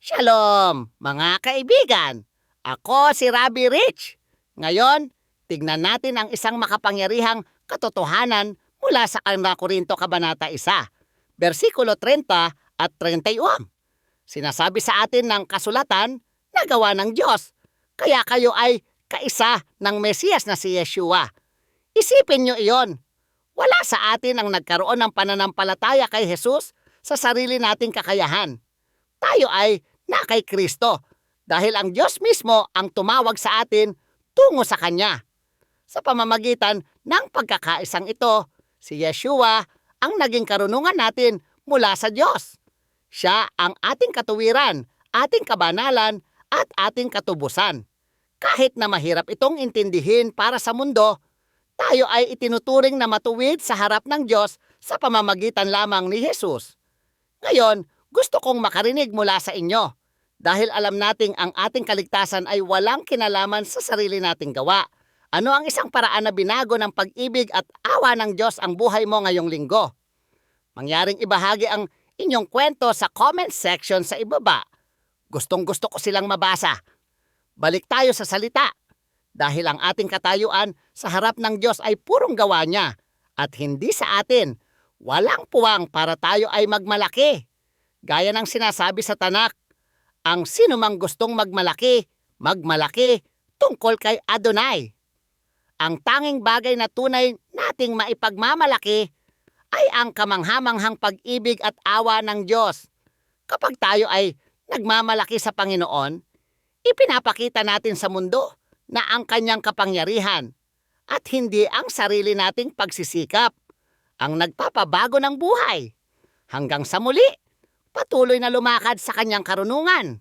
Shalom, mga kaibigan! Ako si Rabbi Rich. Ngayon, tignan natin ang isang makapangyarihang katotohanan mula sa 1 Korinto Kabanata 1, versikulo 30 at 31. Sinasabi sa atin ng kasulatan na gawa ng Diyos, kaya kayo ay kaisa ng Mesiyas na si Yeshua. Isipin nyo iyon. Wala sa atin ang nagkaroon ng pananampalataya kay Jesus sa sarili nating kakayahan. Tayo ay na kay Kristo dahil ang Diyos mismo ang tumawag sa atin tungo sa Kanya. Sa pamamagitan ng pagkakaisang ito, si Yeshua ang naging karunungan natin mula sa Diyos. Siya ang ating katuwiran, ating kabanalan, at ating katubusan. Kahit na mahirap itong intindihin para sa mundo, tayo ay itinuturing na matuwid sa harap ng Diyos sa pamamagitan lamang ni Jesus. Ngayon, gusto kong makarinig mula sa inyo dahil alam nating ang ating kaligtasan ay walang kinalaman sa sarili nating gawa. Ano ang isang paraan na binago ng pag-ibig at awa ng Diyos ang buhay mo ngayong linggo? Mangyaring ibahagi ang inyong kwento sa comment section sa ibaba. Gustong-gusto ko silang mabasa. Balik tayo sa salita. Dahil ang ating katayuan sa harap ng Diyos ay purong gawa niya at hindi sa atin. Walang puwang para tayo ay magmalaki. Gaya ng sinasabi sa Tanak, ang sinumang gustong magmalaki, magmalaki tungkol kay Adonai. Ang tanging bagay na tunay nating maipagmamalaki ay ang kamanghamanghang pag-ibig at awa ng Diyos. Kapag tayo ay nagmamalaki sa Panginoon, ipinapakita natin sa mundo na ang Kanyang kapangyarihan at hindi ang sarili nating pagsisikap ang nagpapabago ng buhay. Hanggang sa muli, patuloy na lumakad sa Kanyang karunungan.